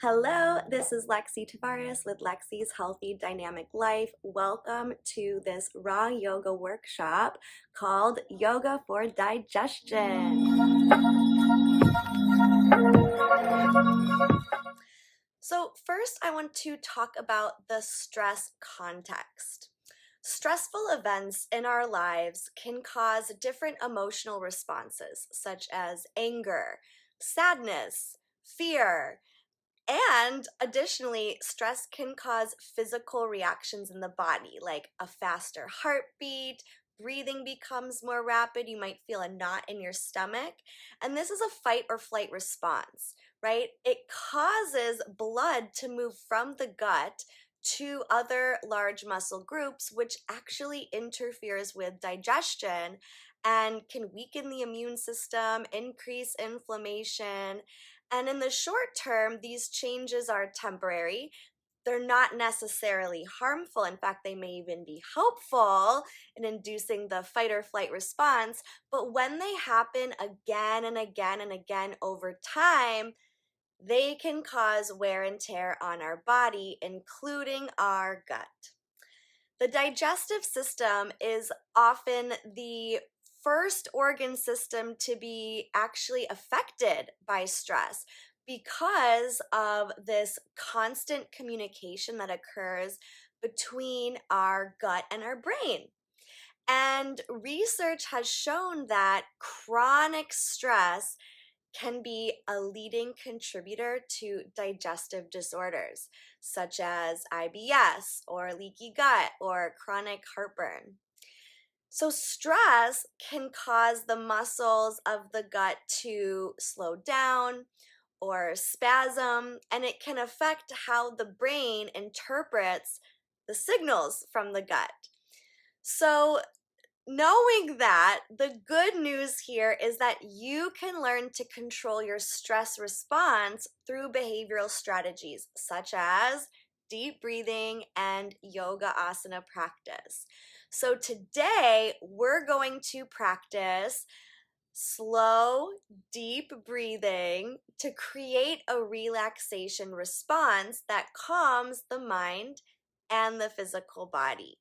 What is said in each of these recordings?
Hello, this is Lexi Tavares with Lexi's Healthy Dynamic Life. Welcome to this raw yoga workshop called Yoga for Digestion. So, first, I want to talk about the stress context. Stressful events in our lives can cause different emotional responses, such as anger, sadness, fear. And additionally, stress can cause physical reactions in the body, like a faster heartbeat, breathing becomes more rapid, you might feel a knot in your stomach. And this is a fight or flight response, right? It causes blood to move from the gut to other large muscle groups, which actually interferes with digestion and can weaken the immune system, increase inflammation, and in the short term, these changes are temporary. They're not necessarily harmful. In fact, they may even be helpful in inducing the fight or flight response. But when they happen again and again and again over time, they can cause wear and tear on our body, including our gut. The digestive system is often the first organ system to be actually affected by stress because of this constant communication that occurs between our gut and our brain. And research has shown that chronic stress can be a leading contributor to digestive disorders such as IBS or leaky gut or chronic heartburn. So, stress can cause the muscles of the gut to slow down or spasm, and it can affect how the brain interprets the signals from the gut. So, knowing that, the good news here is that you can learn to control your stress response through behavioral strategies such as deep breathing and yoga asana practice. So today we're going to practice slow, deep breathing to create a relaxation response that calms the mind and the physical body.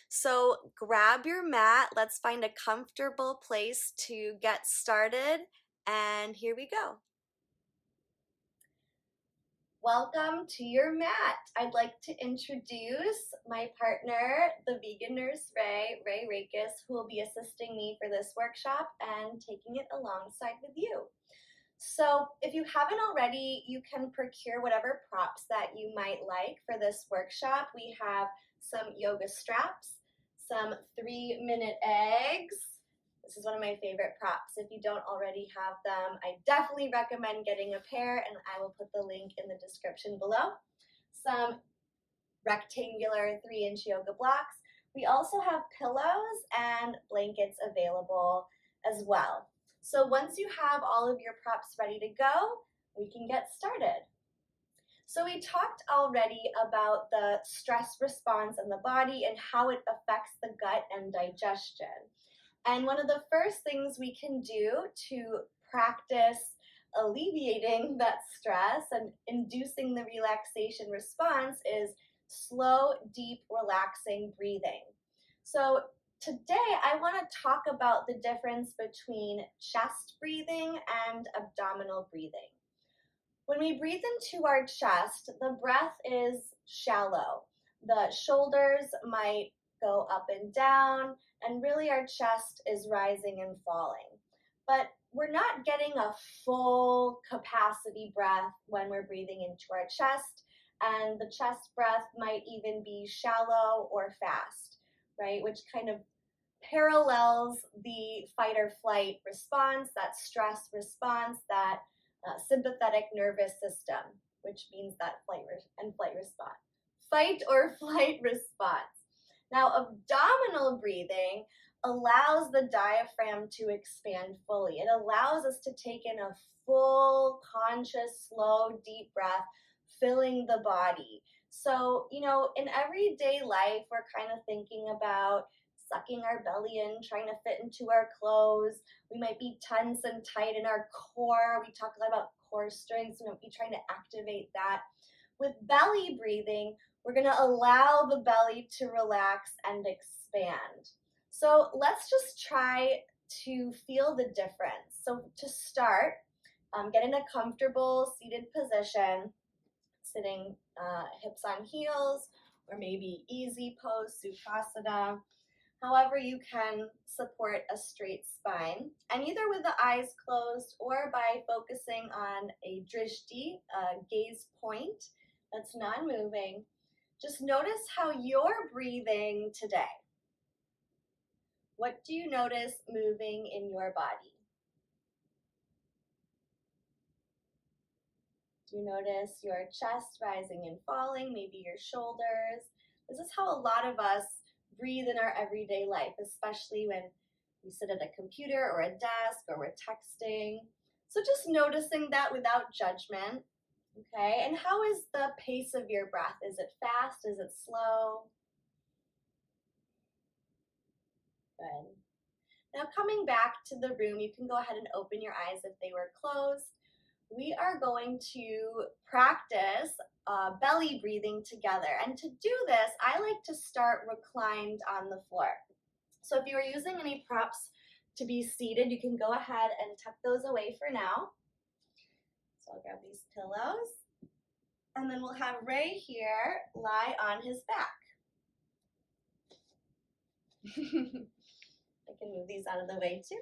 So grab your mat. Let's find a comfortable place to get started. And here we go. Welcome to your mat. I'd like to introduce my partner, the vegan nurse Ray Rakes, who will be assisting me for this workshop and taking it alongside with you. So if you haven't already, you can procure whatever props that you might like for this workshop. We have some yoga straps, some 3-minute eggs. This is one of my favorite props. If you don't already have them, I definitely recommend getting a pair, and I will put the link in the description below. Some rectangular 3-inch yoga blocks. We also have pillows and blankets available as well. So once you have all of your props ready to go, we can get started. So we talked already about the stress response in the body and how it affects the gut and digestion. And one of the first things we can do to practice alleviating that stress and inducing the relaxation response is slow, deep, relaxing breathing. So today I want to talk about the difference between chest breathing and abdominal breathing. When we breathe into our chest, the breath is shallow. The shoulders might go up and down, and really our chest is rising and falling. But we're not getting a full capacity breath when we're breathing into our chest, and the chest breath might even be shallow or fast, right? Which kind of parallels the fight or flight response, that stress response, that sympathetic nervous system, which means that flight response. Fight or flight response. Now, abdominal breathing allows the diaphragm to expand fully. It allows us to take in a full, conscious, slow, deep breath, filling the body. So, in everyday life, we're kind of thinking about sucking our belly in, trying to fit into our clothes. We might be tense and tight in our core. We talk a lot about core strength, so we won't be trying to activate that. With belly breathing, we're going to allow the belly to relax and expand. So let's just try to feel the difference. So to start, get in a comfortable seated position, sitting hips on heels, or maybe easy pose, Sukhasana. However, you can support a straight spine, and either with the eyes closed or by focusing on a drishti, a gaze point that's non-moving. Just notice how you're breathing today. What do you notice moving in your body? Do you notice your chest rising and falling, maybe your shoulders? This is how a lot of us breathe in our everyday life, especially when we sit at a computer or a desk or we're texting. So just noticing that without judgment, okay? And how is the pace of your breath? Is it fast? Is it slow? Good. Now coming back to the room, you can go ahead and open your eyes if they were closed. We are going to practice belly breathing together. And to do this, I like to start reclined on the floor. So if you are using any props to be seated, you can go ahead and tuck those away for now. So I'll grab these pillows. And then we'll have Ray here lie on his back. I can move these out of the way too.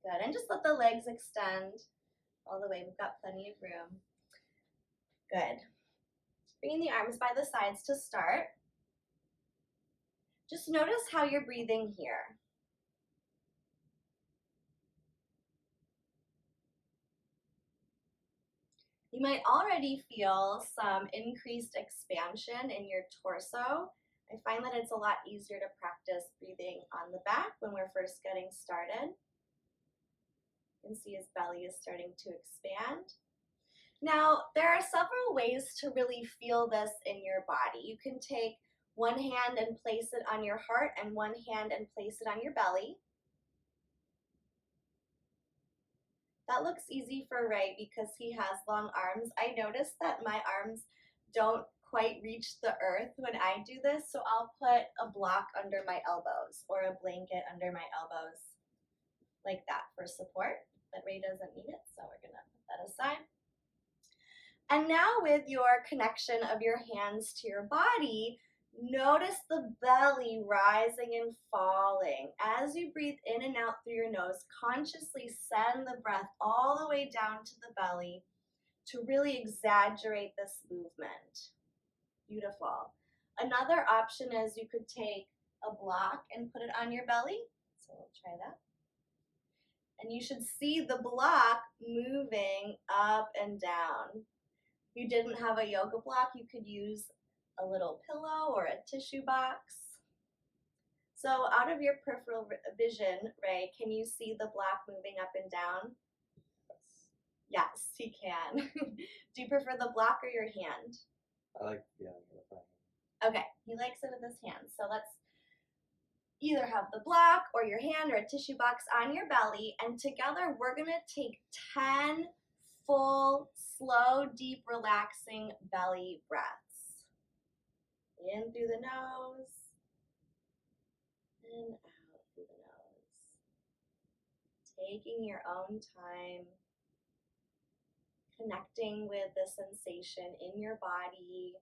Good, and just let the legs extend all the way. We've got plenty of room. Good. Bringing the arms by the sides to start. Just notice how you're breathing here. You might already feel some increased expansion in your torso. I find that it's a lot easier to practice breathing on the back when we're first getting started. You can see his belly is starting to expand. Now, there are several ways to really feel this in your body. You can take one hand and place it on your heart and one hand and place it on your belly. That looks easy for Ray because he has long arms. I noticed that my arms don't quite reach the earth when I do this, so I'll put a block under my elbows or a blanket under my elbows like that for support, but Ray doesn't need it, so we're gonna put that aside. And now with your connection of your hands to your body, notice the belly rising and falling. As you breathe in and out through your nose, consciously send the breath all the way down to the belly to really exaggerate this movement. Beautiful. Another option is you could take a block and put it on your belly. So we'll try that. And you should see the block moving up and down. If you didn't have a yoga block, you could use a little pillow or a tissue box. So out of your peripheral vision, Ray, can you see the block moving up and down? Yes, he can. Do you prefer the block or your hand? I like the hand. Okay, he likes it with his hand. So let's either have the block or your hand or a tissue box on your belly, and together we're gonna take 10 full, slow, deep, relaxing belly breaths. In through the nose, and out through the nose. Taking your own time, connecting with the sensation in your body,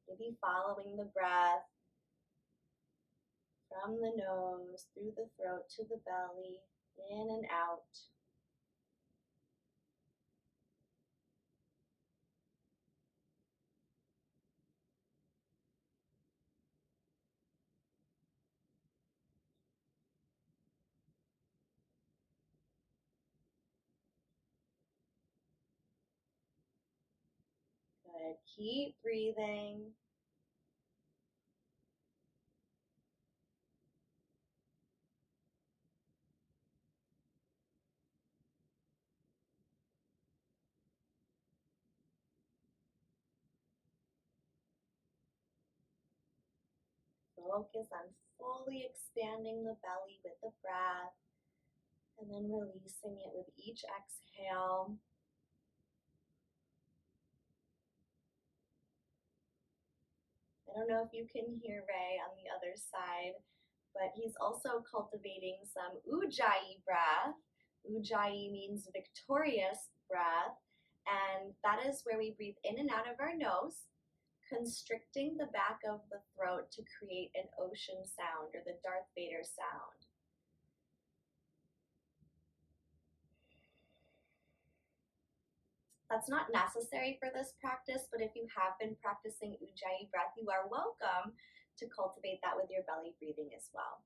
maybe following the breath from the nose, through the throat to the belly, in and out. Good. Keep breathing. Focus on fully expanding the belly with the breath and then releasing it with each exhale. I don't know if you can hear Ray on the other side, but he's also cultivating some ujjayi breath. Ujjayi means victorious breath, and that is where we breathe in and out of our nose, constricting the back of the throat to create an ocean sound or the Darth Vader sound. That's not necessary for this practice, but if you have been practicing ujjayi breath, you are welcome to cultivate that with your belly breathing as well.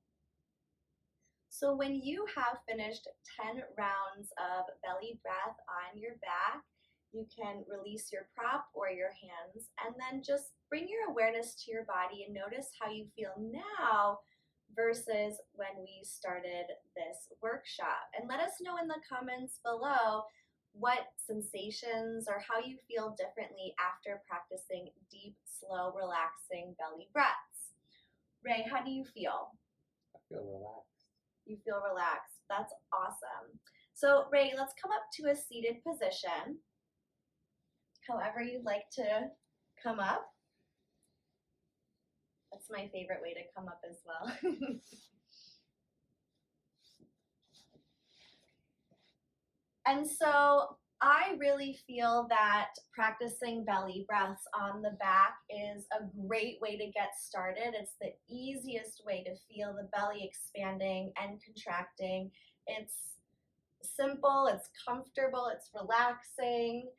So when you have finished 10 rounds of belly breath on your back, you can release your prop or your hands and then just bring your awareness to your body and notice how you feel now versus when we started this workshop. And let us know in the comments below what sensations or how you feel differently after practicing deep, slow, relaxing belly breaths. Ray, how do you feel? I feel relaxed. You feel relaxed. That's awesome. So Ray, let's come up to a seated position. However you'd like to come up. That's my favorite way to come up as well. And so I really feel that practicing belly breaths on the back is a great way to get started. It's the easiest way to feel the belly expanding and contracting. It's simple, it's comfortable, it's relaxing,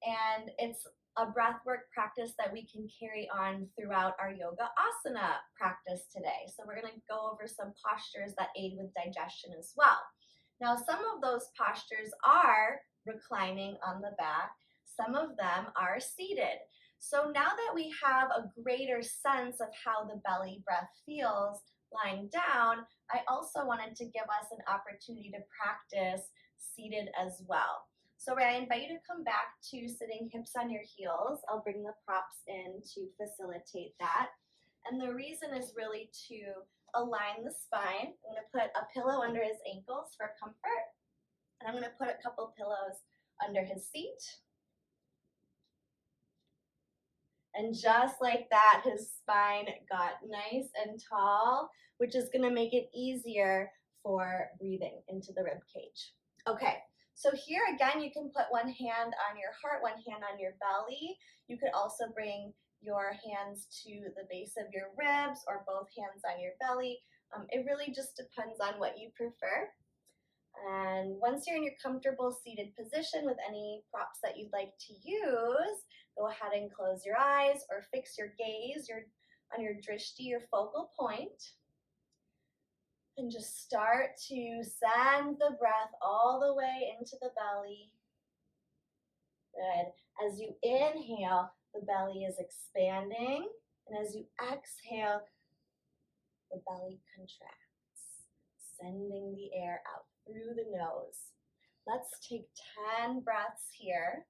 and it's a breathwork practice that we can carry on throughout our yoga asana practice today. So we're going to go over some postures that aid with digestion as well. Now, some of those postures are reclining on the back. Some of them are seated. So now that we have a greater sense of how the belly breath feels lying down, I also wanted to give us an opportunity to practice seated as well. So Ray, I invite you to come back to sitting hips on your heels. I'll bring the props in to facilitate that. And the reason is really to align the spine. I'm going to put a pillow under his ankles for comfort. And I'm going to put a couple pillows under his seat. And just like that, his spine got nice and tall, which is going to make it easier for breathing into the rib cage. Okay, so here again, you can put one hand on your heart, one hand on your belly. You could also bring your hands to the base of your ribs or both hands on your belly. It really just depends on what you prefer. And once you're in your comfortable seated position with any props that you'd like to use, go ahead and close your eyes or fix your gaze on your drishti, your focal point. And just start to send the breath all the way into the belly. Good. As you inhale, the belly is expanding. And as you exhale, the belly contracts, sending the air out through the nose. Let's take 10 breaths here.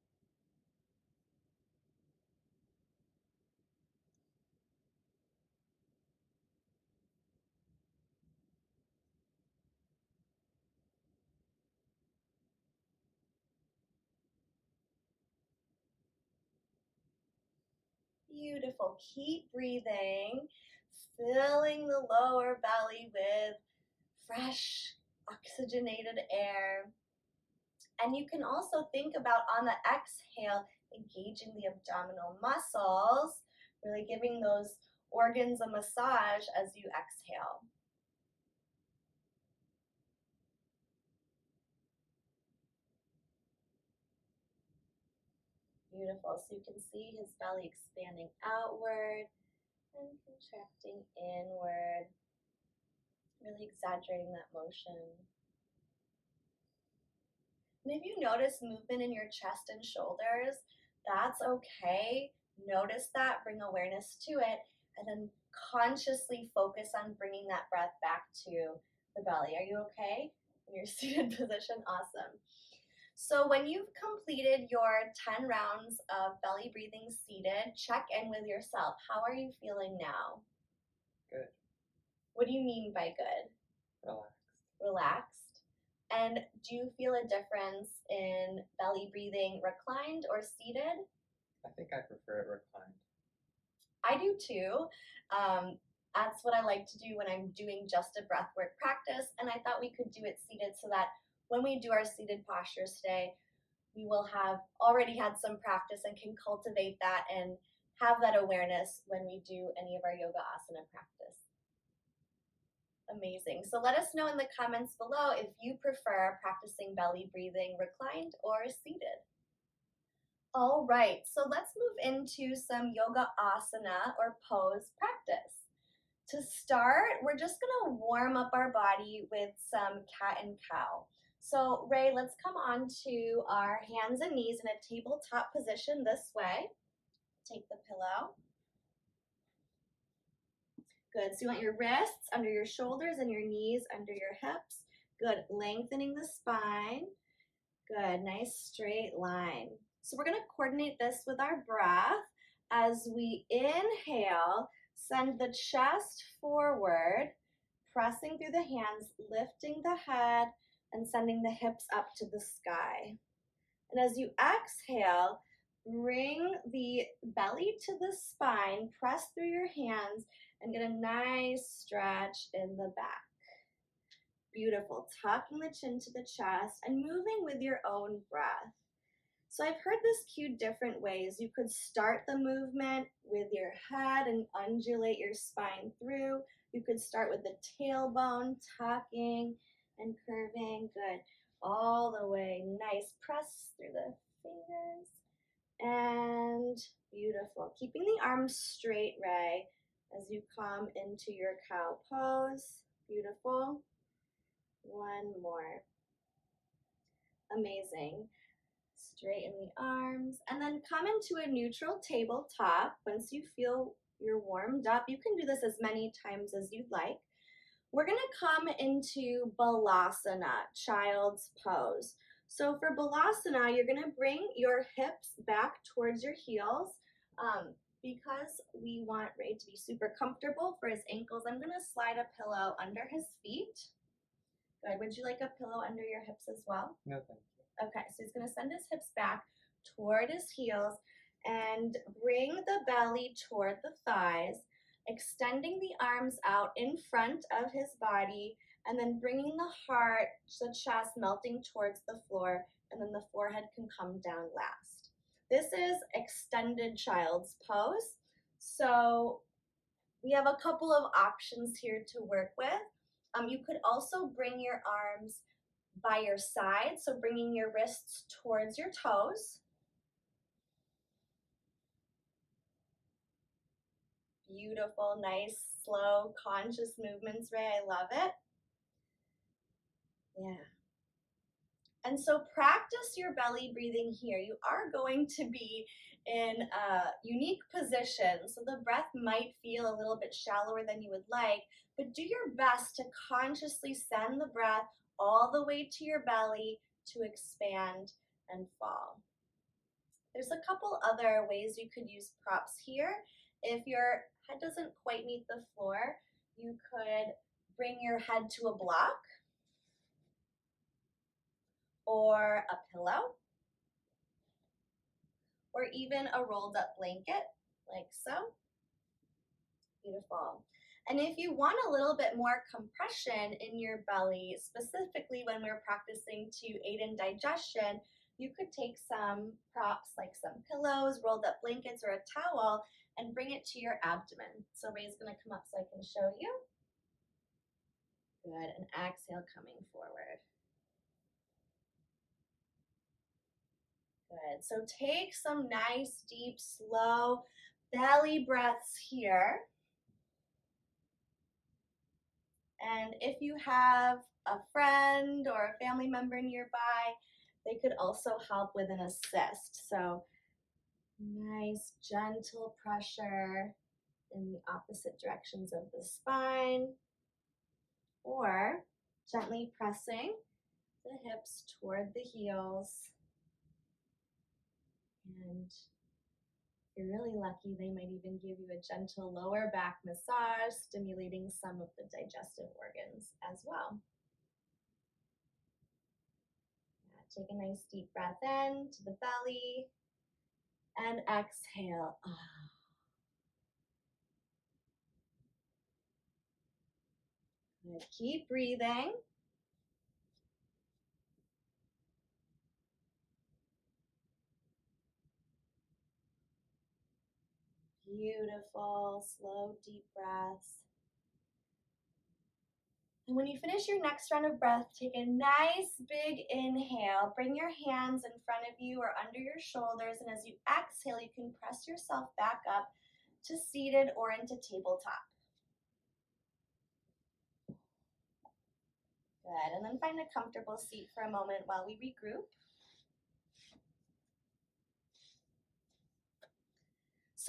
Beautiful. Keep breathing, filling the lower belly with fresh, oxygenated air. And you can also think about on the exhale, engaging the abdominal muscles, really giving those organs a massage as you exhale. Beautiful. So you can see his belly expanding outward and contracting inward, really exaggerating that motion. And if you notice movement in your chest and shoulders, that's okay. Notice that, bring awareness to it, and then consciously focus on bringing that breath back to the belly. Are you okay in your seated position? Awesome. So when you've completed your 10 rounds of belly breathing seated, check in with yourself. How are you feeling now? Good. What do you mean by good? Relaxed. Relaxed. And do you feel a difference in belly breathing reclined or seated? I think I prefer it reclined. I do too. That's what I like to do when I'm doing just a breathwork practice, and I thought we could do it seated so that when we do our seated postures today, we will have already had some practice and can cultivate that and have that awareness when we do any of our yoga asana practice. Amazing. So let us know in the comments below if you prefer practicing belly breathing reclined or seated. All right, so let's move into some yoga asana or pose practice. To start, we're just gonna warm up our body with some cat and cow. So Ray, let's come on to our hands and knees in a tabletop position this way. Take the pillow. Good, so you want your wrists under your shoulders and your knees under your hips. Good, lengthening the spine. Good, nice straight line. So we're gonna coordinate this with our breath. As we inhale, send the chest forward, pressing through the hands, lifting the head, and sending the hips up to the sky. And as you exhale, bring the belly to the spine, press through your hands, and get a nice stretch in the back. Beautiful. Tucking the chin to the chest and moving with your own breath. So I've heard this cued different ways. You could start the movement with your head and undulate your spine through. You could start with the tailbone, tucking and curving. Good. All the way. Nice. Press through the fingers. And beautiful. Keeping the arms straight, Ray, as you come into your cow pose. Beautiful. One more. Amazing. Straighten the arms and then come into a neutral tabletop. Once you feel you're warmed up, you can do this as many times as you'd like. We're going to come into Balasana, child's pose. So for Balasana, you're going to bring your hips back towards your heels. Because we want Ray to be super comfortable for his ankles, I'm going to slide a pillow under his feet. Good. Would you like a pillow under your hips as well? No, thank you. Okay, so he's going to send his hips back toward his heels and bring the belly toward the thighs, extending the arms out in front of his body, and then bringing the heart, the chest melting towards the floor, and then the forehead can come down last. This is extended child's pose. So we have a couple of options here to work with. You could also bring your arms by your side, so bringing your wrists towards your toes. Beautiful, nice, slow, conscious movements, Ray. I love it. Yeah. And so practice your belly breathing here. You are going to be in a unique position, so the breath might feel a little bit shallower than you would like, but do your best to consciously send the breath all the way to your belly to expand and fall. There's a couple other ways you could use props here. If your head doesn't quite meet the floor, you could bring your head to a block or a pillow or even a rolled up blanket like so. Beautiful. And if you want a little bit more compression in your belly, specifically when we're practicing to aid in digestion, you could take some props like some pillows, rolled up blankets, or a towel and bring it to your abdomen. So Ray's going to come up so I can show you. Good. And exhale, coming forward. Good. So take some nice, deep, slow belly breaths here. And if you have a friend or a family member nearby, they could also help with an assist. So nice, gentle pressure in the opposite directions of the spine, or gently pressing the hips toward the heels and you're really lucky, they might even give you a gentle lower back massage, stimulating some of the digestive organs as well. Take a nice deep breath in to the belly and exhale. Good. Keep breathing. Beautiful, slow, deep breaths. And when you finish your next round of breath, take a nice big inhale. Bring your hands in front of you or under your shoulders. And as you exhale, you can press yourself back up to seated or into tabletop. Good. And then find a comfortable seat for a moment while we regroup.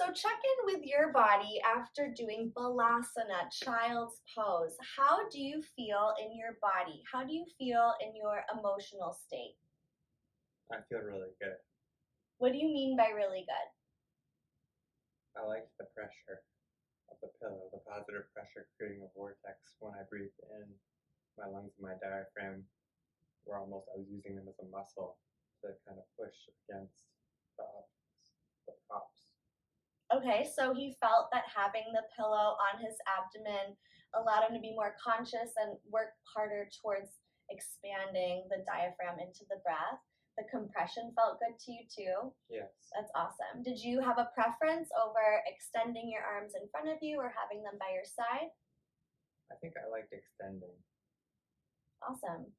So check in with your body after doing Balasana, child's pose. How do you feel in your body? How do you feel in your emotional state? I feel really good. What do you mean by really good? I like the pressure of the pillow, the positive pressure creating a vortex when I breathe in. My lungs and my diaphragm were I was using them as a muscle to kind of push against the props. Okay, so he felt that having the pillow on his abdomen allowed him to be more conscious and work harder towards expanding the diaphragm into the breath. The compression felt good to you too? Yes. That's awesome. Did you have a preference over extending your arms in front of you or having them by your side? I think I liked extending. Awesome.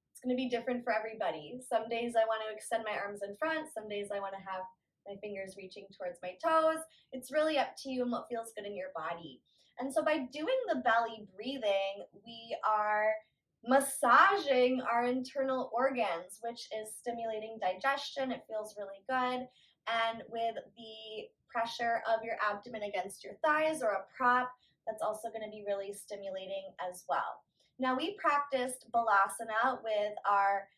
It's going to be different for everybody. Some days I want to extend my arms in front. Some days I want to have my fingers reaching towards my toes. It's really up to you and what feels good in your body. And so by doing the belly breathing, we are massaging our internal organs, which is stimulating digestion. It feels really good. And with the pressure of your abdomen against your thighs or a prop, that's also going to be really stimulating as well. Now we practiced Balasana with our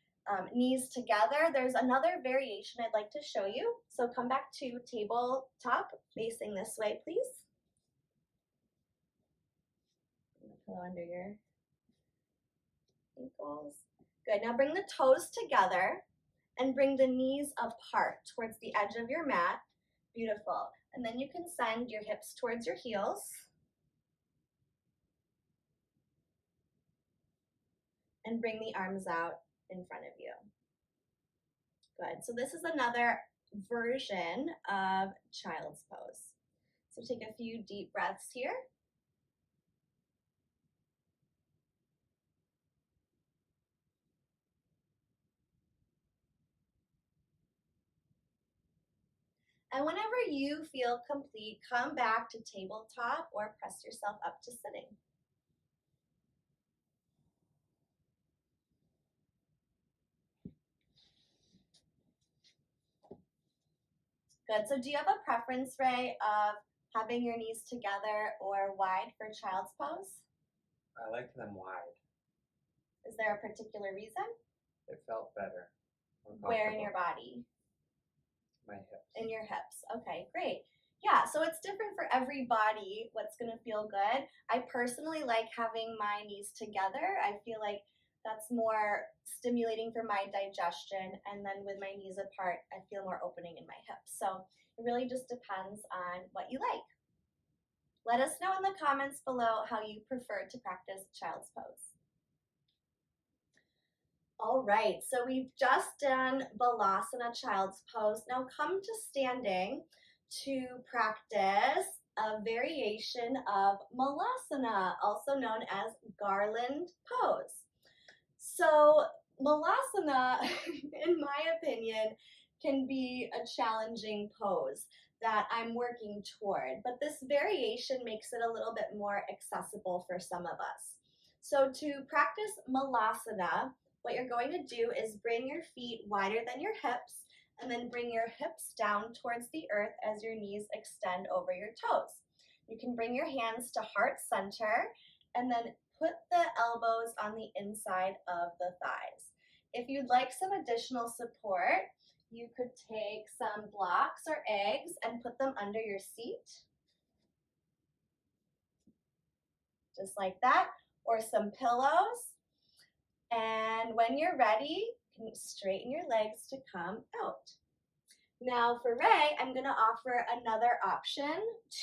knees together. There's another variation I'd like to show you. So come back to tabletop, facing this way, please. Pillow under your ankles. Good. Now bring the toes together and bring the knees apart towards the edge of your mat. Beautiful. And then you can send your hips towards your heels. And bring the arms out in front of you. Good. So this is another version of child's pose. So take a few deep breaths here. And whenever you feel complete, come back to tabletop or press yourself up to sitting. Good. So do you have a preference, Ray, of having your knees together or wide for child's pose? I liked them wide. Is there a particular reason? It felt better. Where in your body? My hips. In your hips. Okay, great. Yeah, so it's different for every body what's going to feel good. I personally like having my knees together. I feel like that's more stimulating for my digestion. And then with my knees apart, I feel more opening in my hips. So it really just depends on what you like. Let us know in the comments below how you prefer to practice child's pose. All right, so we've just done Balasana, child's pose. Now come to standing to practice a variation of Malasana, also known as garland pose. So Malasana, in my opinion, can be a challenging pose that I'm working toward, but this variation makes it a little bit more accessible for some of us. So to practice Malasana, what you're going to do is bring your feet wider than your hips and then bring your hips down towards the earth as your knees extend over your toes. You can bring your hands to heart center and then put the elbows on the inside of the thighs. If you'd like some additional support, you could take some blocks or eggs and put them under your seat. Just like that, or some pillows. And when you're ready, you can straighten your legs to come out. Now for Ray, I'm gonna offer another option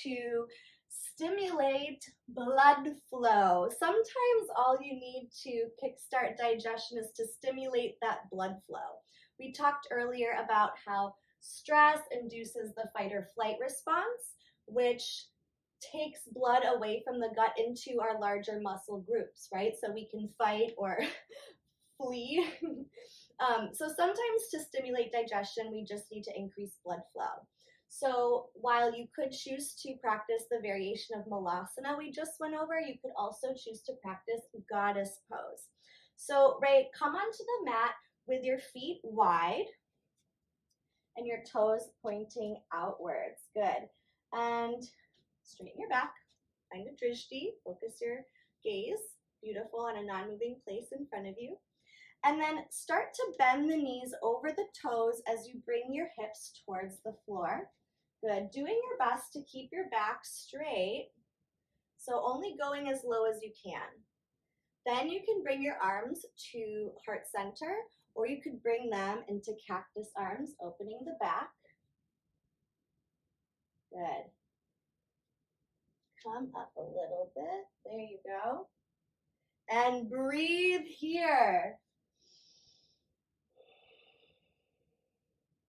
to stimulate blood flow. Sometimes all you need to kickstart digestion is to stimulate that blood flow. We talked earlier about how stress induces the fight or flight response, which takes blood away from the gut into our larger muscle groups, right? So we can fight or flee. So sometimes to stimulate digestion, we just need to increase blood flow. So while you could choose to practice the variation of Malasana we just went over, you could also choose to practice goddess pose. So Ray, come onto the mat with your feet wide and your toes pointing outwards. Good. And straighten your back, find a drishti, focus your gaze, beautiful, on a non-moving place in front of you. And then start to bend the knees over the toes as you bring your hips towards the floor. Good, doing your best to keep your back straight, so only going as low as you can. Then you can bring your arms to heart center, or you could bring them into cactus arms, opening the back. Good. Come up a little bit. There you go. And breathe here.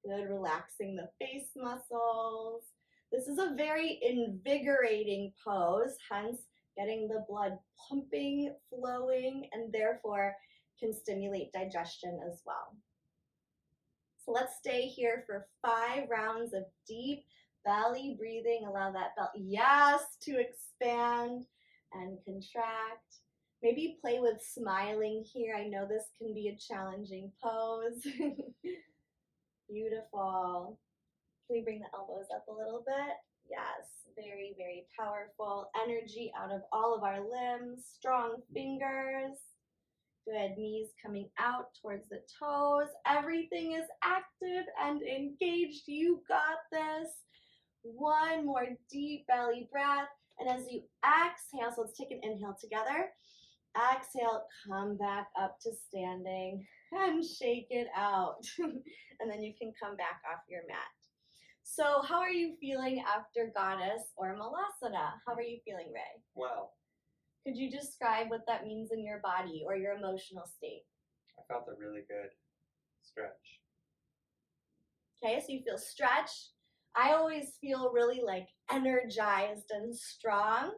Good, relaxing the face muscles. This is a very invigorating pose, hence getting the blood pumping, flowing, and therefore can stimulate digestion as well. So let's stay here for 5 rounds of deep belly breathing. Allow that belly, yes, to expand and contract. Maybe play with smiling here. I know this can be a challenging pose. Beautiful. Can we bring the elbows up a little bit? Yes, very, very powerful. Energy out of all of our limbs. Strong fingers. Good, knees coming out towards the toes. Everything is active and engaged. You got this. One more deep belly breath. And as you exhale, so let's take an inhale together. Exhale, come back up to standing and shake it out. And then you can come back off your mat. So how are you feeling after goddess or Malasana? How are you feeling, Ray? Well, Could you describe what that means in your body or your emotional state? I felt a really good stretch. Okay, so you feel stretched. I always feel really like energized and strong.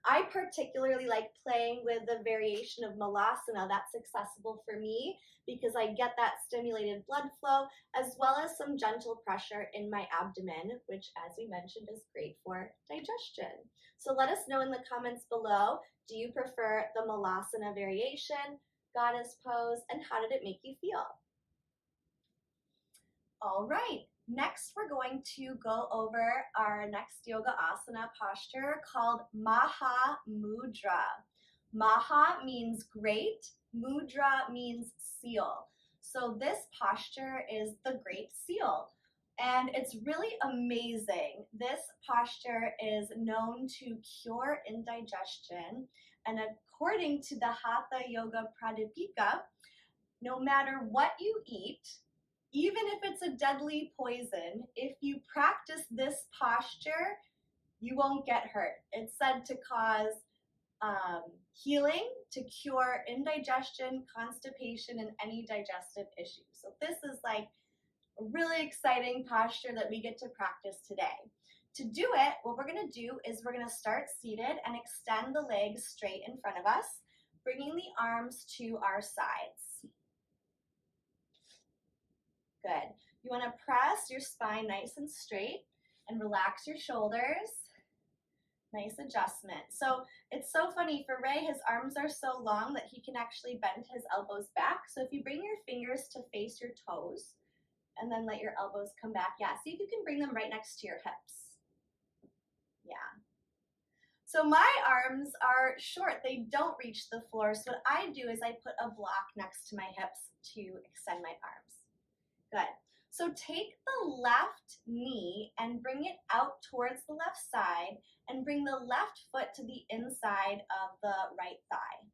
I particularly like playing with the variation of Malasana. That's accessible for me because I get that stimulated blood flow as well as some gentle pressure in my abdomen, which, as we mentioned, is great for digestion. So let us know in the comments below, do you prefer the Malasana variation, goddess pose, and how did it make you feel? All right, next we're going to go over our next yoga asana posture called Maha Mudra. Maha means great, Mudra means seal. So this posture is the Great Seal. And it's really amazing. This posture is known to cure indigestion. And according to the Hatha Yoga Pradipika, no matter what you eat, even if it's a deadly poison, if you practice this posture, you won't get hurt. It's said to cause healing, to cure indigestion, constipation, and any digestive issues. So this is like a really exciting posture that we get to practice today. To do it, what we're going to do is we're going to start seated and extend the legs straight in front of us, bringing the arms to our sides. Good. You want to press your spine nice and straight and relax your shoulders. Nice adjustment. So it's so funny for Ray, his arms are so long that he can actually bend his elbows back. So if you bring your fingers to face your toes and then let your elbows come back. Yeah, see if you can bring them right next to your hips. Yeah. So my arms are short. They don't reach the floor. So what I do is I put a block next to my hips to extend my arms. Good. So take the left knee and bring it out towards the left side and bring the left foot to the inside of the right thigh.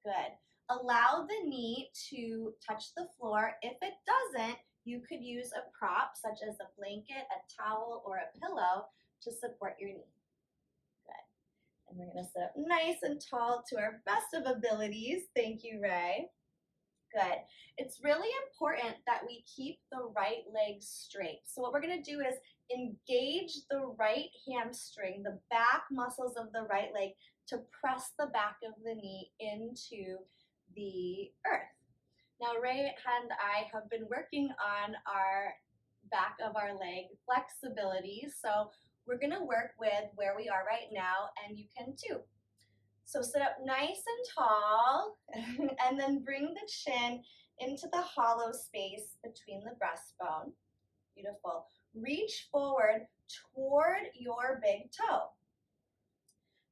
Good. Allow the knee to touch the floor. If it doesn't, you could use a prop such as a blanket, a towel, or a pillow to support your knee. Good. And we're going to sit up nice and tall to our best of abilities. Thank you, Ray. Good. It's really important that we keep the right leg straight. So what we're going to do is engage the right hamstring, the back muscles of the right leg, to press the back of the knee into the earth. Now, Ray and I have been working on our back of our leg flexibility, so we're going to work with where we are right now, and you can too. So sit up nice and tall, and then bring the chin into the hollow space between the breastbone. Beautiful. Reach forward toward your big toe.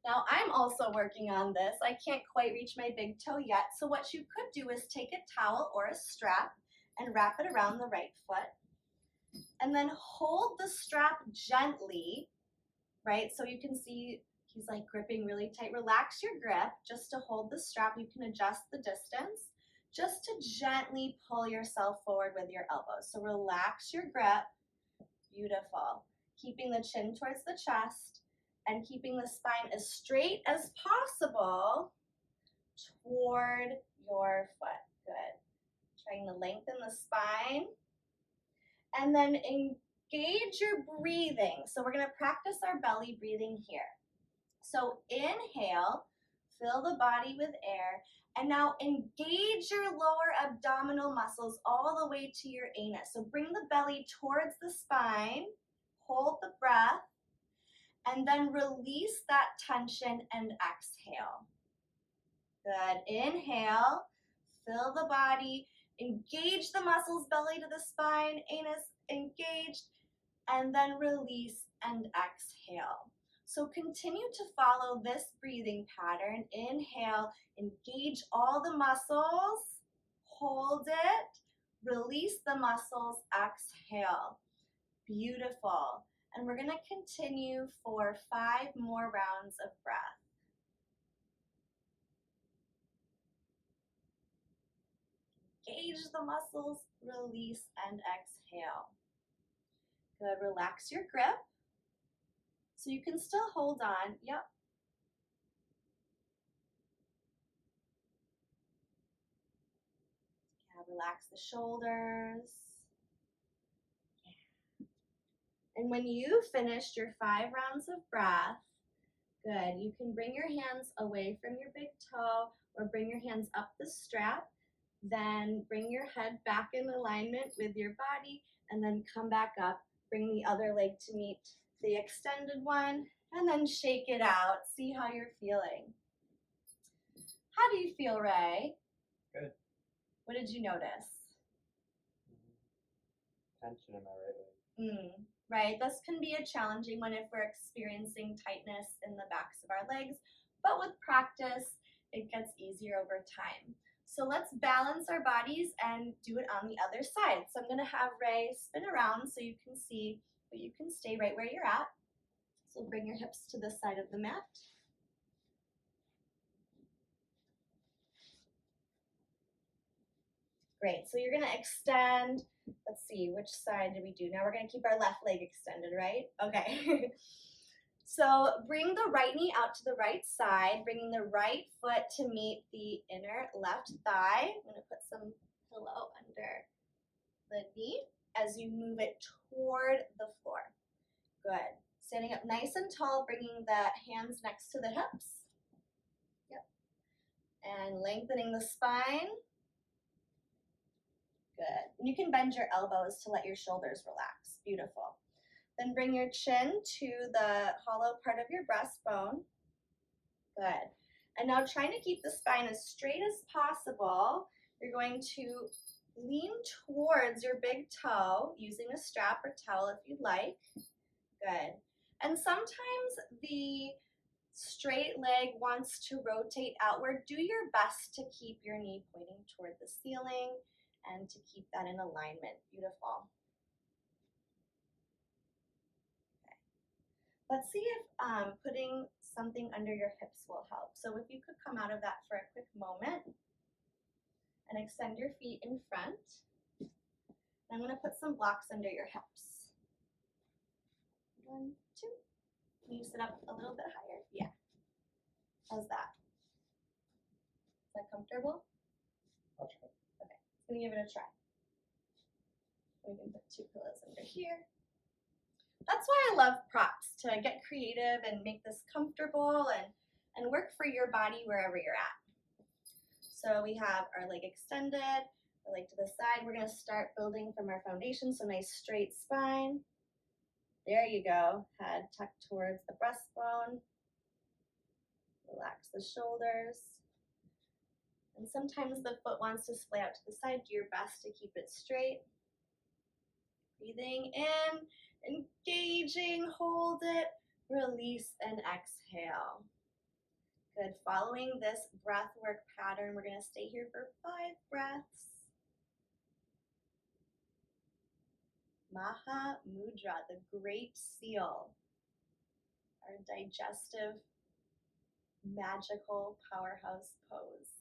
Now, I'm also working on this. I can't quite reach my big toe yet, so what you could do is take a towel or a strap and wrap it around the right foot, and then hold the strap gently, right? So you can see he's like gripping really tight. Relax your grip just to hold the strap. You can adjust the distance just to gently pull yourself forward with your elbows. So relax your grip. Beautiful. Keeping the chin towards the chest and keeping the spine as straight as possible toward your foot. Good. Trying to lengthen the spine. And then engage your breathing. So we're going to practice our belly breathing here. So inhale, fill the body with air, and now engage your lower abdominal muscles all the way to your anus. So bring the belly towards the spine, hold the breath, and then release that tension and exhale. Good. Inhale, fill the body, engage the muscles, belly to the spine, anus engaged, and then release and exhale. So continue to follow this breathing pattern. Inhale, engage all the muscles, hold it, release the muscles, exhale. Beautiful. And we're going to continue for 5 more rounds of breath. Engage the muscles, release, and exhale. Good. Relax your grip. So you can still hold on. Yep. Yeah, relax the shoulders. Yeah. And when you finished your 5 rounds of breath, good, you can bring your hands away from your big toe or bring your hands up the strap. Then bring your head back in alignment with your body and then come back up. Bring the other leg to meet the extended one. And then shake it out. See how you're feeling. How do you feel, Ray? Good. What did you notice? Tension in my right leg. Right. This can be a challenging one if we're experiencing tightness in the backs of our legs. But with practice, it gets easier over time. So let's balance our bodies and do it on the other side. So I'm going to have Ray spin around so you can see, but you can stay right where you're at. So bring your hips to this side of the mat. Great, so you're gonna extend, let's see, which side did we do? Now we're gonna keep our left leg extended, right? Okay. So bring the right knee out to the right side, bringing the right foot to meet the inner left thigh. I'm gonna put some pillow under the knee as you move it toward the floor. Good. Standing up nice and tall, bringing the hands next to the hips. Yep. And lengthening the spine. Good. And you can bend your elbows to let your shoulders relax. Beautiful. Then bring your chin to the hollow part of your breastbone. Good. And now trying to keep the spine as straight as possible, you're going to lean towards your big toe using a strap or towel if you'd like. Good. And sometimes the straight leg wants to rotate outward. Do your best to keep your knee pointing toward the ceiling and to keep that in alignment. Beautiful. Okay. Let's see if putting something under your hips will help. So if you could come out of that for a quick moment and extend your feet in front. I'm going to put some blocks under your hips. 1, 2. Can you sit up a little bit higher? Yeah. How's that? Is that comfortable? I'll try. Okay. Let me give it a try. We can put 2 pillows under here. That's why I love props, to get creative and make this comfortable and work for your body wherever you're at. So we have our leg extended, our leg to the side. We're going to start building from our foundation, so nice straight spine. There you go. Head tucked towards the breastbone. Relax the shoulders. And sometimes the foot wants to splay out to the side. Do your best to keep it straight. Breathing in, engaging, hold it, release and exhale. Good. Following this breath work pattern, we're going to stay here for 5 breaths. Maha Mudra, the great seal, our digestive, magical powerhouse pose.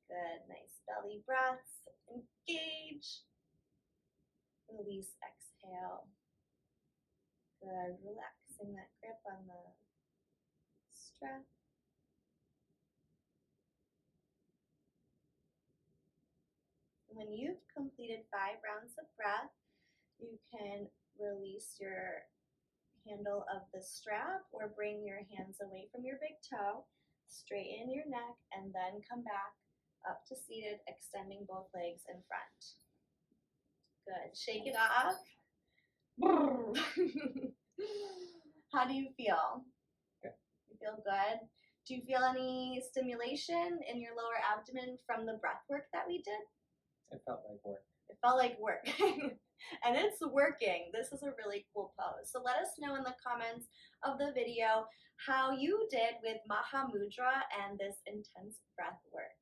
Good, nice belly breaths. Engage. Release, exhale. Good, relaxing that grip on the strap. When you've completed 5 rounds of breath, you can release your handle of the strap or bring your hands away from your big toe, straighten your neck, and then come back up to seated, extending both legs in front. Good. Shake it off. How do you feel? Good. You feel good? Do you feel any stimulation in your lower abdomen from the breath work that we did? It felt like work. It felt like work. And it's working. This is a really cool pose. So let us know in the comments of the video how you did with Maha Mudra and this intense breath work.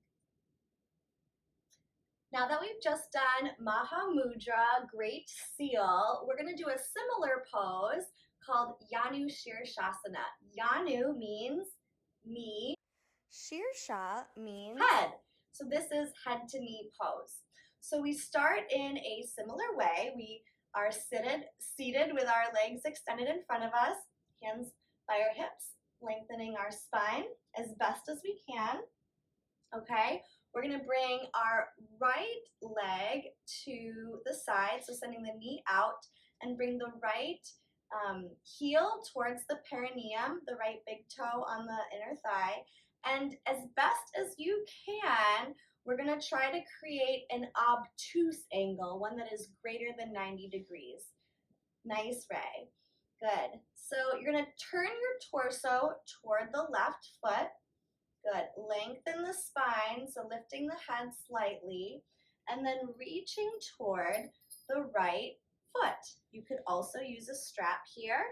Now that we've just done Maha Mudra, Great Seal, we're going to do a similar pose called Janu Shirshasana. Janu means knee. Shirsha means head. So this is head to knee pose. So we start in a similar way. We are seated with our legs extended in front of us, hands by our hips, lengthening our spine as best as we can. Okay, we're going to bring our right leg to the side, so sending the knee out, and bring the right heel towards the perineum, the right big toe on the inner thigh. And as best as you can, we're going to try to create an obtuse angle, one that is greater than 90 degrees. Nice, Ray. Good. So you're going to turn your torso toward the left foot. Good. Lengthen the spine, so lifting the head slightly, and then reaching toward the right foot. You could also use a strap here.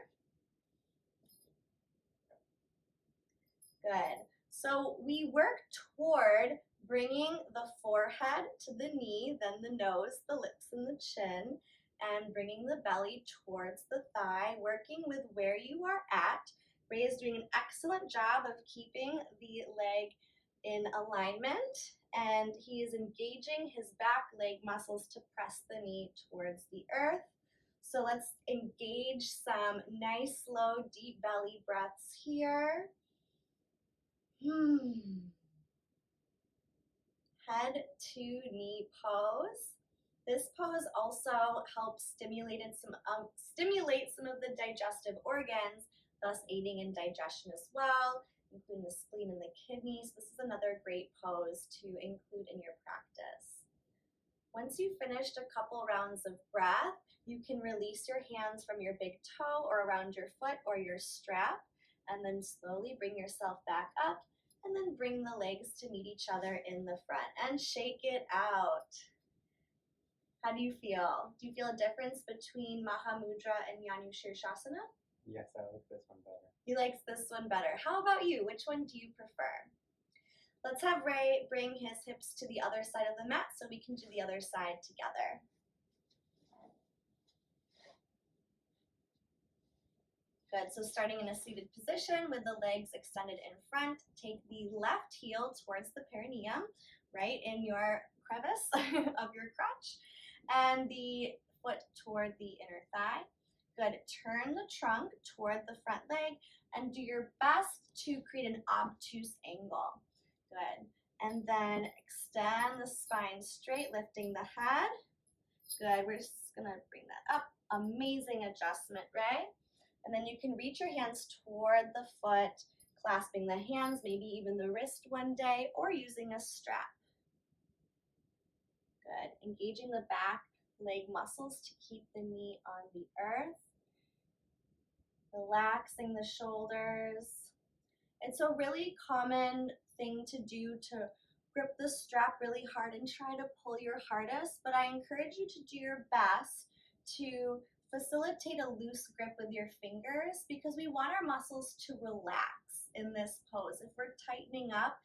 Good. So we work toward bringing the forehead to the knee, then the nose, the lips, and the chin, and bringing the belly towards the thigh, working with where you are at. Ray is doing an excellent job of keeping the leg in alignment, and he is engaging his back leg muscles to press the knee towards the earth. So let's engage some nice, slow, deep belly breaths here. Head to knee pose. This pose also helps stimulate some of the digestive organs, thus aiding in digestion as well, including the spleen and the kidneys. This is another great pose to include in your practice. Once you've finished a couple rounds of breath, you can release your hands from your big toe or around your foot or your strap, and then slowly bring yourself back up, and then bring the legs to meet each other in the front and shake it out. How do you feel? Do you feel a difference between Maha Mudra and Janu Shirshasana? Yes, I like this one better. He likes this one better. How about you? Which one do you prefer? Let's have Ray bring his hips to the other side of the mat so we can do the other side together. Good, so starting in a seated position with the legs extended in front, take the left heel towards the perineum, right in your crevice of your crotch, and the foot toward the inner thigh. Good, turn the trunk toward the front leg and do your best to create an obtuse angle. Good, and then extend the spine straight, lifting the head. Good, we're just gonna bring that up. Amazing adjustment, right? And then you can reach your hands toward the foot, clasping the hands, maybe even the wrist one day, or using a strap. Good. Engaging the back leg muscles to keep the knee on the earth. Relaxing the shoulders. It's a really common thing to do to grip the strap really hard and try to pull your hardest, but I encourage you to do your best to facilitate a loose grip with your fingers because we want our muscles to relax in this pose. If we're tightening up,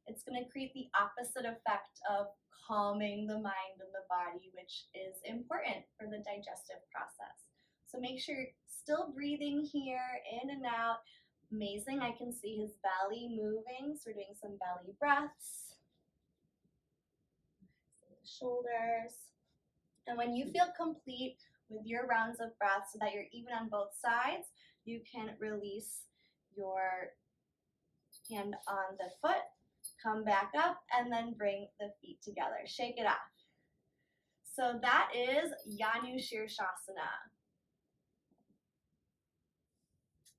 it's going to create the opposite effect of calming the mind and the body, which is important for the digestive process. So make sure you're still breathing here, in and out. Amazing, I can see his belly moving, so we're doing some belly breaths. Shoulders. And when you feel complete with your rounds of breath so that you're even on both sides, you can release your hand on the foot, come back up, and then bring the feet together. Shake it off. So that is Janu Shirshasana.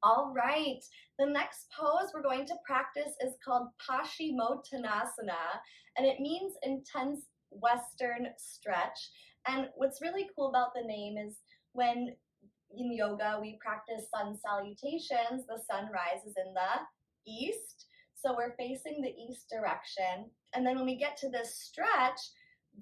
All right, the next pose we're going to practice is called Paschimottanasana, and it means intense Western stretch. And what's really cool about the name is when in yoga we practice sun salutations, the sun rises in the east, so we're facing the east direction. And then when we get to this stretch,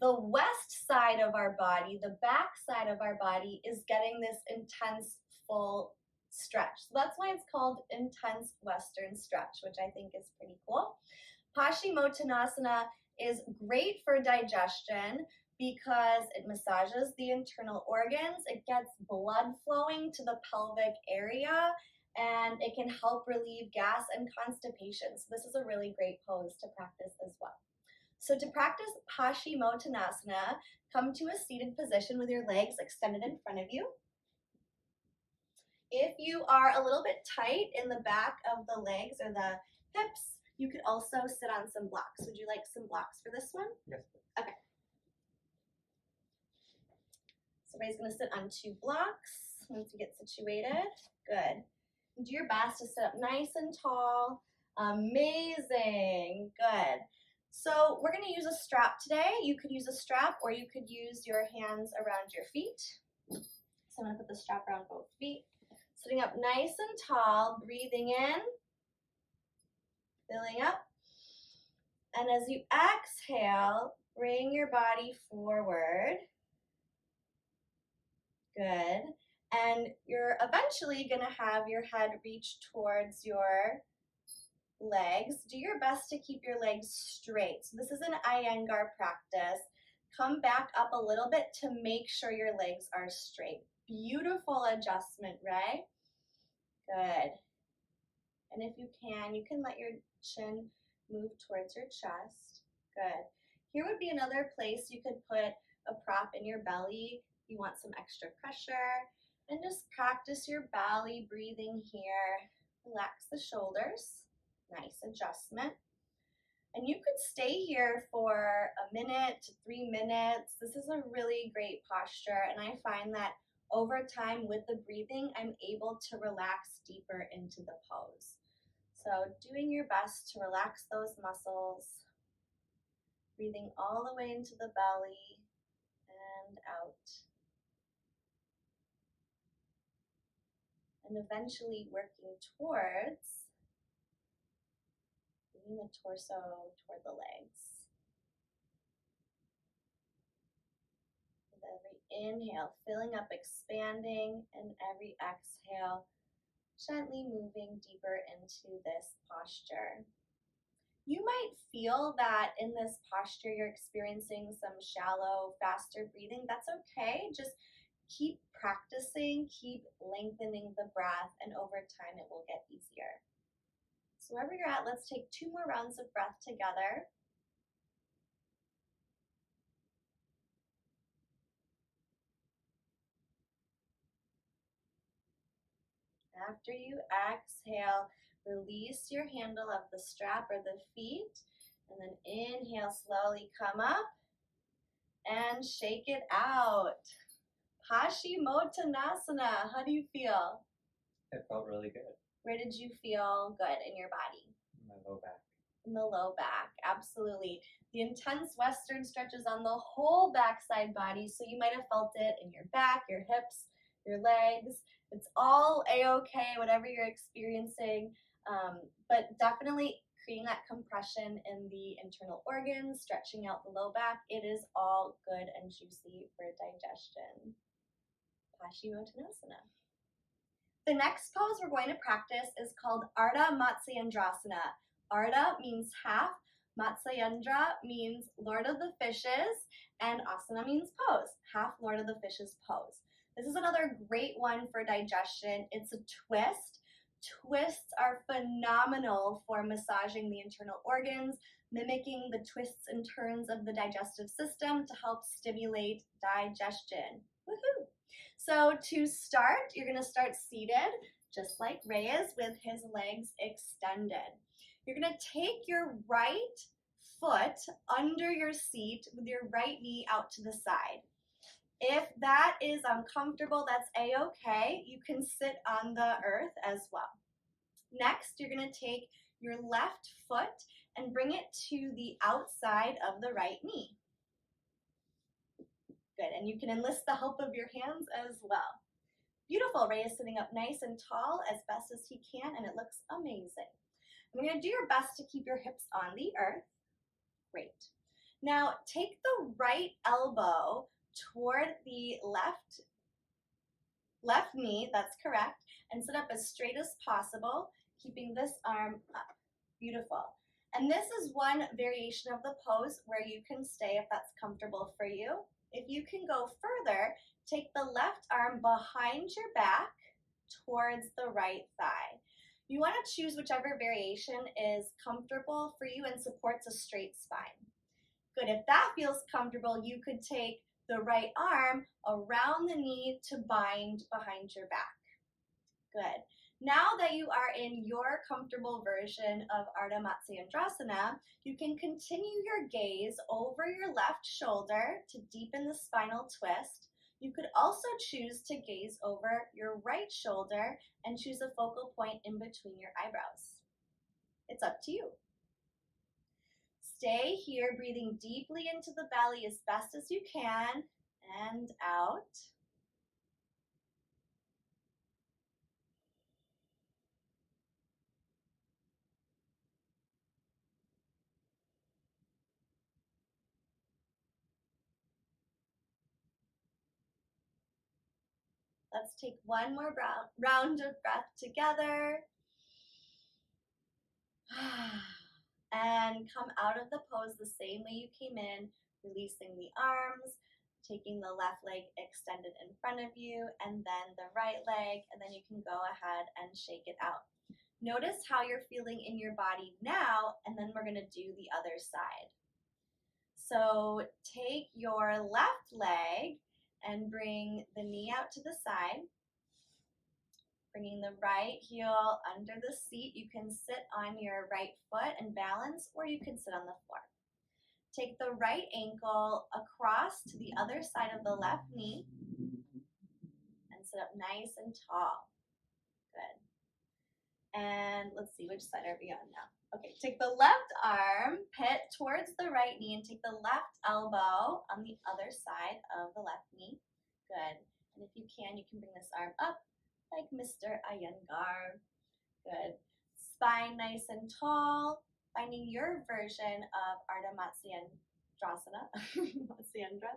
the west side of our body, the back side of our body, is getting this intense full stretch. So that's why it's called intense Western stretch, which I think is pretty cool. Paschimottanasana is great for digestion because it massages the internal organs, it gets blood flowing to the pelvic area, and it can help relieve gas and constipation. So this is a really great pose to practice as well. So to practice Paschimottanasana, come to a seated position with your legs extended in front of you. If you are a little bit tight in the back of the legs or the hips, you could also sit on some blocks. Would you like some blocks for this one? Yes. Okay. So everybody's going to sit on 2 blocks once you get situated. Good. Do your best to sit up nice and tall. Amazing. Good. So we're going to use a strap today. You could use a strap or you could use your hands around your feet. So I'm going to put the strap around both feet. Sitting up nice and tall, breathing in, filling up. And as you exhale, bring your body forward. Good. And you're eventually going to have your head reach towards your legs. Do your best to keep your legs straight. So this is an Iyengar practice. Come back up a little bit to make sure your legs are straight. Beautiful adjustment, right? Good. And if you can let your chin move towards your chest. Good. Here would be another place you could put a prop in your belly. You want some extra pressure. And just practice your belly breathing here. Relax the shoulders. Nice adjustment. And you could stay here for 1 minute to 3 minutes. This is a really great posture, and I find that over time with the breathing, I'm able to relax deeper into the pose. So doing your best to relax those muscles, breathing all the way into the belly and out. And eventually working towards moving the torso toward the legs. With every inhale, filling up, expanding, and every exhale, gently moving deeper into this posture. You might feel that in this posture you're experiencing some shallow, faster breathing. That's okay. Just keep practicing, keep lengthening the breath, and over time it will get easier. So wherever you're at, let's take 2 more rounds of breath together. After you exhale, release your handle of the strap or the feet, and then inhale, slowly come up and shake it out. Paschimottanasana, how do you feel? It felt really good. Where did you feel good in your body? My low back. In the low back, absolutely. The intense Western stretches on the whole backside body, so you might have felt it in your back, your hips, your legs. It's all a-okay, whatever you're experiencing, but definitely creating that compression in the internal organs, stretching out the low back. It is all good and juicy for digestion. Paschimottanasana. The next pose we're going to practice is called Ardha Matsyendrasana. Ardha means half, Matsyendra means Lord of the Fishes, and asana means pose, half Lord of the Fishes pose. This is another great one for digestion. It's a twist. Twists are phenomenal for massaging the internal organs, mimicking the twists and turns of the digestive system to help stimulate digestion. Woohoo! So to start, you're going to start seated, just like Ray is, with his legs extended. You're going to take your right foot under your seat with your right knee out to the side. If that is uncomfortable, that's a-okay. You can sit on the earth as well. Next, you're going to take your left foot and bring it to the outside of the right knee. Good, and you can enlist the help of your hands as well. Beautiful, Ray is sitting up nice and tall as best as he can, and it looks amazing. I'm going to do your best to keep your hips on the earth. Great. Now, take the right elbow toward the left knee, that's correct, and sit up as straight as possible, keeping this arm up. Beautiful. And this is one variation of the pose where you can stay if that's comfortable for you. If you can go further, take the left arm behind your back towards the right thigh. You want to choose whichever variation is comfortable for you and supports a straight spine. Good, if that feels comfortable, you could take the right arm around the knee to bind behind your back. Good. Now that you are in your comfortable version of Ardha Matsyendrasana, you can continue your gaze over your left shoulder to deepen the spinal twist. You could also choose to gaze over your right shoulder and choose a focal point in between your eyebrows. It's up to you. Stay here, breathing deeply into the belly as best as you can, and out. Let's take one more round of breath together. And come out of the pose the same way you came in, releasing the arms, taking the left leg extended in front of you, and then the right leg, and then you can go ahead and shake it out. Notice how you're feeling in your body now, and then we're going to do the other side. So take your left leg and bring the knee out to the side. Bringing the right heel under the seat. You can sit on your right foot and balance, or you can sit on the floor. Take the right ankle across to the other side of the left knee and sit up nice and tall. Good. And let's see, which side are we on now? Okay, take the left arm, pit towards the right knee, and take the left elbow on the other side of the left knee. Good. And if you can bring this arm up like Mr. Iyengar. Good. Spine nice and tall, finding your version of Ardha Matsyendrasana, Matsyendra,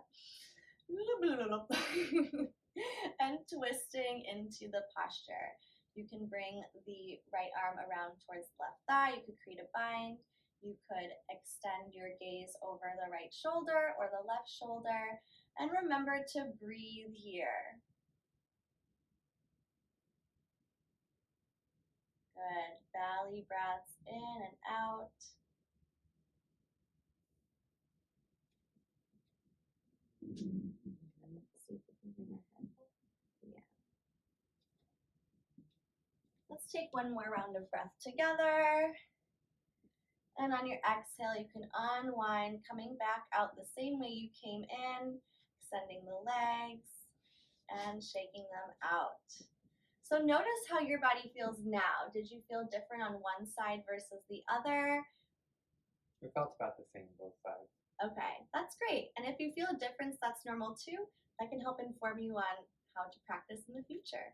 and twisting into the posture. You can bring the right arm around towards the left thigh. You could create a bind. You could extend your gaze over the right shoulder or the left shoulder, and remember to breathe here. Good. Belly breaths in and out. Let's see if we can bring our head back. Yeah. Let's take one more round of breath together. And on your exhale, you can unwind, coming back out the same way you came in, extending the legs and shaking them out. So notice how your body feels now. Did you feel different on one side versus the other? It felt about the same both sides. Okay, that's great. And if you feel a difference, that's normal too. That can help inform you on how to practice in the future.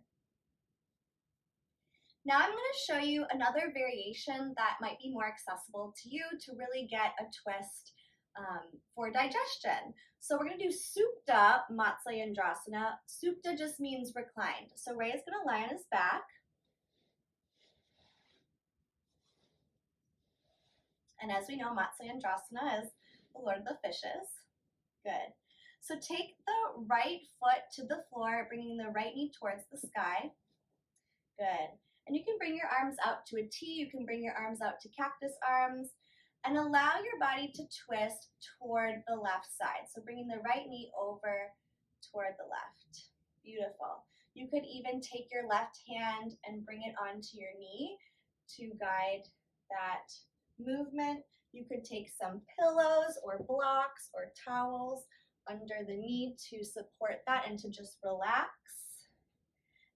Now I'm going to show you another variation that might be more accessible to you to really get a twist for digestion. So we're going to do Supta Matsyendrasana. Supta just means reclined. So Ray is going to lie on his back. And as we know, Matsyendrasana is the Lord of the Fishes. Good. So take the right foot to the floor, bringing the right knee towards the sky. Good. And you can bring your arms out to a T. You can bring your arms out to cactus arms. And allow your body to twist toward the left side. So bringing the right knee over toward the left. Beautiful. You could even take your left hand and bring it onto your knee to guide that movement. You could take some pillows or blocks or towels under the knee to support that and to just relax.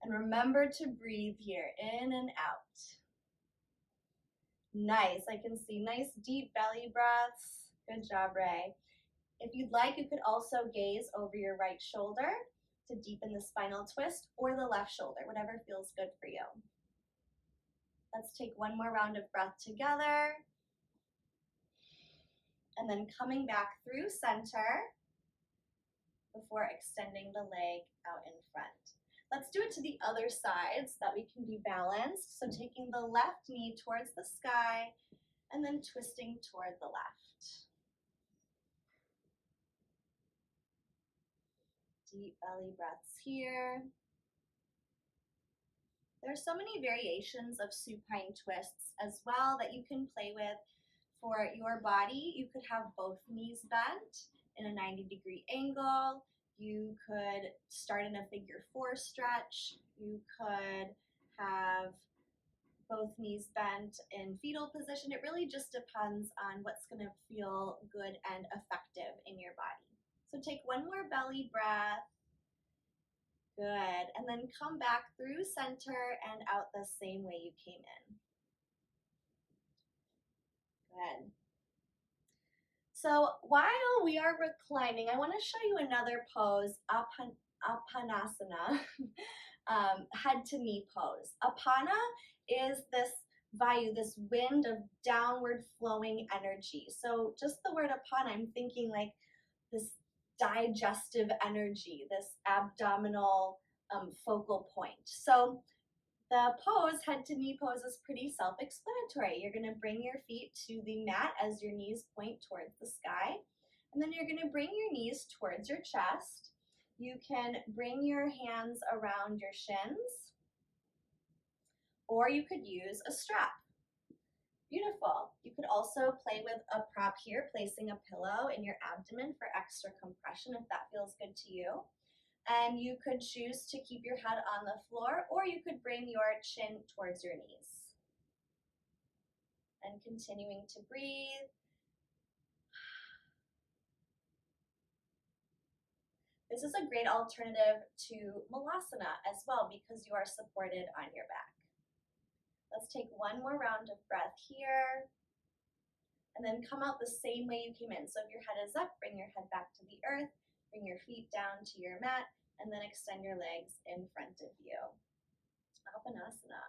And remember to breathe here, in and out. Nice, I can see nice deep belly breaths. Good job, Ray. If you'd like, you could also gaze over your right shoulder to deepen the spinal twist, or the left shoulder, whatever feels good for you. Let's take one more round of breath together. And then coming back through center before extending the leg out in front. Let's do it to the other side so that we can be balanced. So taking the left knee towards the sky and then twisting toward the left. Deep belly breaths here. There are so many variations of supine twists as well that you can play with for your body. You could have both knees bent in a 90-degree angle. You could start in a figure 4 stretch. You could have both knees bent in fetal position. It really just depends on what's going to feel good and effective in your body. So take one more belly breath. Good. And then come back through center and out the same way you came in. Good. So while we are reclining, I want to show you another pose, Apanasana, head to knee pose. Apana is this vayu, this wind of downward flowing energy. So just the word apana, I'm thinking like this digestive energy, this abdominal focal point. So the pose, head to knee pose, is pretty self-explanatory. You're going to bring your feet to the mat as your knees point towards the sky. And then you're going to bring your knees towards your chest. You can bring your hands around your shins, or you could use a strap. Beautiful. You could also play with a prop here, placing a pillow in your abdomen for extra compression if that feels good to you. And you could choose to keep your head on the floor, or you could bring your chin towards your knees. And continuing to breathe. This is a great alternative to Malasana as well because you are supported on your back. Let's take one more round of breath here. And then come out the same way you came in. So if your head is up, bring your head back to the earth, bring your feet down to your mat, and then extend your legs in front of you. Apanasana.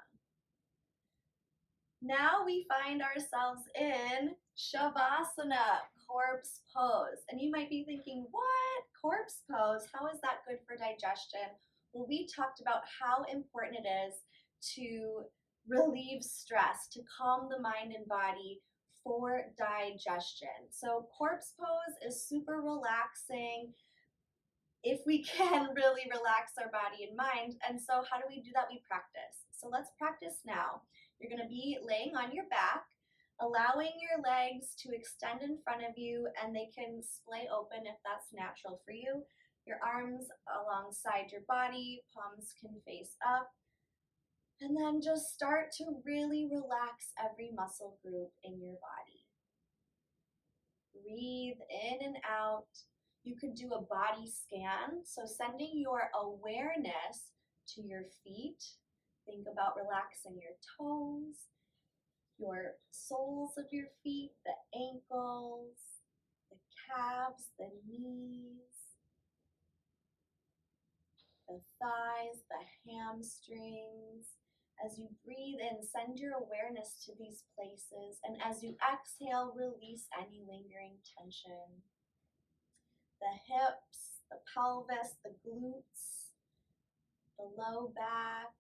Now we find ourselves in Shavasana, corpse pose. And you might be thinking, what? Corpse pose? How is that good for digestion? Well, we talked about how important it is to relieve stress, to calm the mind and body for digestion. So corpse pose is super relaxing if we can really relax our body and mind. And so how do we do that? We practice. So let's practice now. You're going to be laying on your back, allowing your legs to extend in front of you, and they can splay open if that's natural for you. Your arms alongside your body, palms can face up. And then just start to really relax every muscle group in your body. Breathe in and out. You could do a body scan, so sending your awareness to your feet. Think about relaxing your toes, your soles of your feet, the ankles, the calves, the knees, the thighs, the hamstrings. As you breathe in, send your awareness to these places, and as you exhale, release any lingering tension. The hips, the pelvis, the glutes, the low back,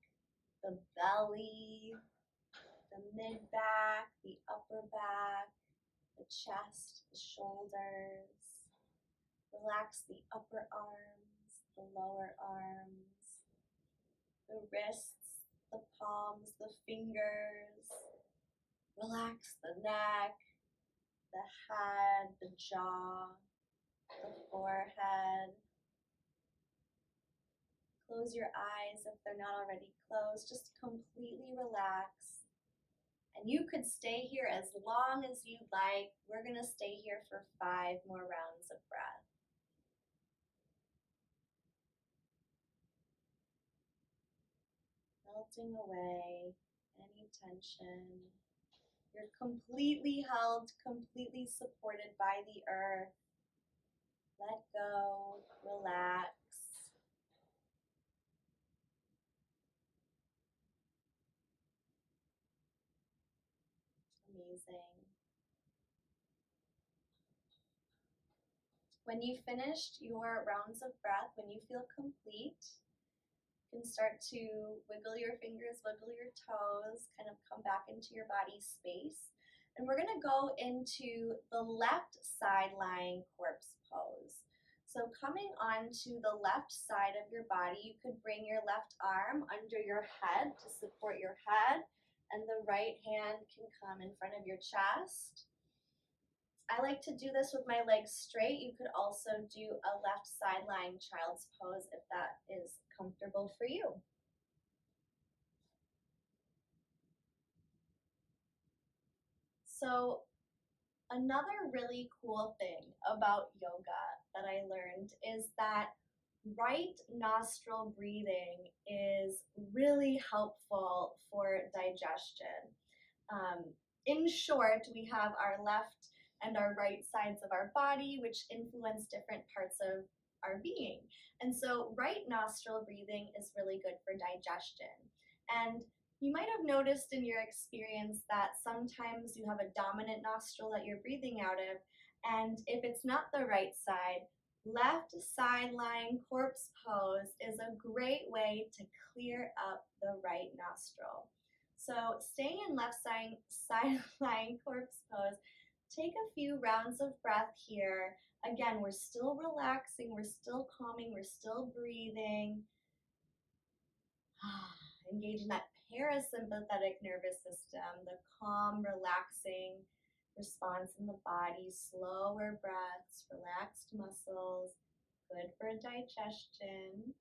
the belly, the mid back, the upper back, the chest, the shoulders. Relax the upper arms, the lower arms, the wrists, the palms, the fingers. Relax the neck, the head, the jaw, the forehead. Close your eyes if they're not already closed. Just completely relax. And you could stay here as long as you'd like. We're going to stay here for 5 more rounds of breath. Melting away any tension. You're completely held, completely supported by the earth. Let go, relax. Amazing. When you finished your rounds of breath, when you feel complete, you can start to wiggle your fingers, wiggle your toes, kind of come back into your body space. And we're going to go into the left side lying corpse pose. So coming onto the left side of your body, you could bring your left arm under your head to support your head, and the right hand can come in front of your chest. I like to do this with my legs straight. You could also do a left side lying child's pose if that is comfortable for you. So another really cool thing about yoga that I learned is that right nostril breathing is really helpful for digestion. In short, we have our left and our right sides of our body, which influence different parts of our being. And so right nostril breathing is really good for digestion. And you might have noticed in your experience that sometimes you have a dominant nostril that you're breathing out of, and if it's not the right side, left side lying corpse pose is a great way to clear up the right nostril. So staying in left side lying corpse pose, take a few rounds of breath here. Again, we're still relaxing, we're still calming, we're still breathing. Engaging that parasympathetic nervous system, the calm, relaxing response in the body, slower breaths, relaxed muscles, good for digestion.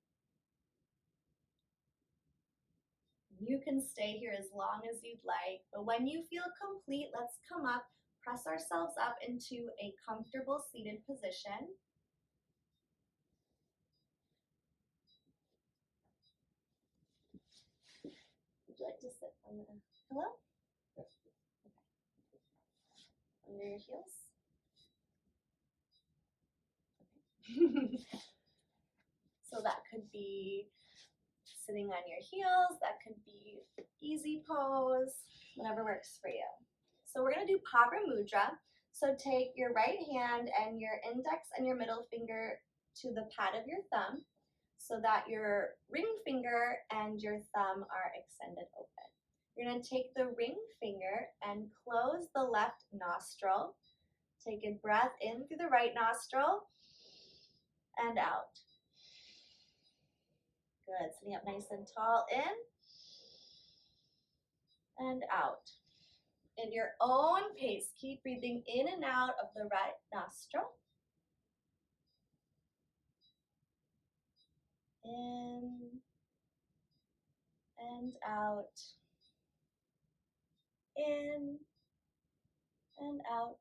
You can stay here as long as you'd like, but when you feel complete, let's come up, press ourselves up into a comfortable seated position. Would you like to sit on the pillow? Yes. Okay. Under your heels. Okay. So that could be sitting on your heels, that could be easy pose, whatever works for you. So we're going to do Pavra Mudra. So take your right hand and your index and your middle finger to the pad of your thumb so that your ring finger and your thumb are extended open. You're going to take the ring finger and close the the left nostril. Take a breath in through the right nostril and out. Good. Sitting up nice and tall. In and out. In your own pace, keep breathing in and out of the right nostril. In and out. In and out.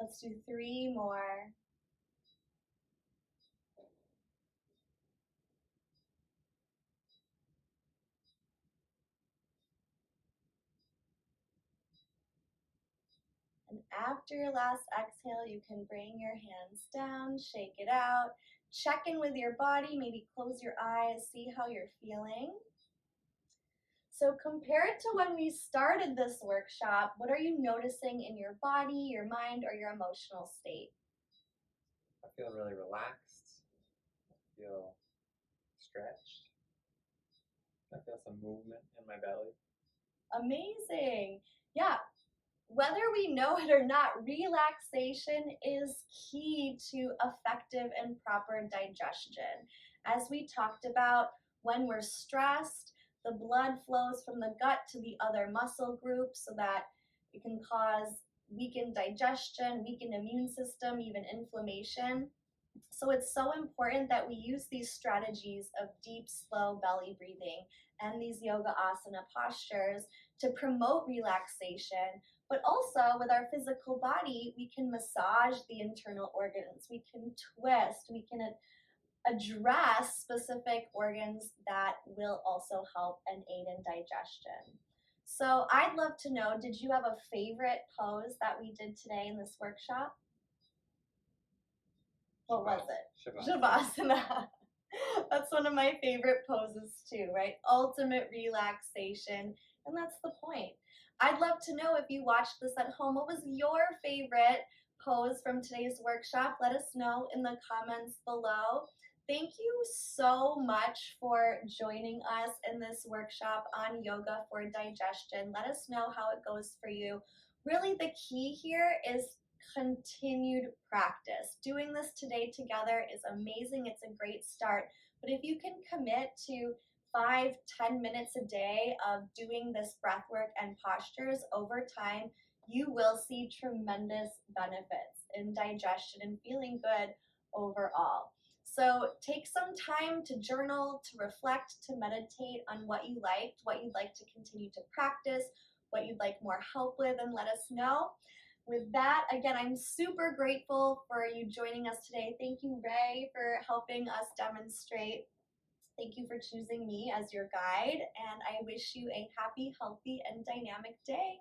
Let's do 3 more. And after your last exhale, you can bring your hands down, shake it out, check in with your body, maybe close your eyes, see how you're feeling. So compared to when we started this workshop, what are you noticing in your body, your mind, or your emotional state? I feel really relaxed. I feel stretched. I feel some movement in my belly. Amazing. Yeah, whether we know it or not, relaxation is key to effective and proper digestion. As we talked about, when we're stressed, the blood flows from the gut to the other muscle groups so that it can cause weakened digestion, weakened immune system, even inflammation. So it's so important that we use these strategies of deep, slow belly breathing and these yoga asana postures to promote relaxation. But also with our physical body, we can massage the internal organs, we can twist, we can address specific organs that will also help and aid in digestion. So I'd love to know, did you have a favorite pose that we did today in this workshop? What was it? Shavasana. That's one of my favorite poses too, right? Ultimate relaxation, and that's the point. I'd love to know if you watched this at home, what was your favorite pose from today's workshop? Let us know in the comments below. Thank you so much for joining us in this workshop on yoga for digestion. Let us know how it goes for you. Really, the key here is continued practice. Doing this today together is amazing. It's a great start. But if you can commit to 5-10 minutes a day of doing this breath work and postures over time, you will see tremendous benefits in digestion and feeling good overall. So take some time to journal, to reflect, to meditate on what you liked, what you'd like to continue to practice, what you'd like more help with, and let us know. With that, again, I'm super grateful for you joining us today. Thank you, Ray, for helping us demonstrate. Thank you for choosing me as your guide, and I wish you a happy, healthy, and dynamic day.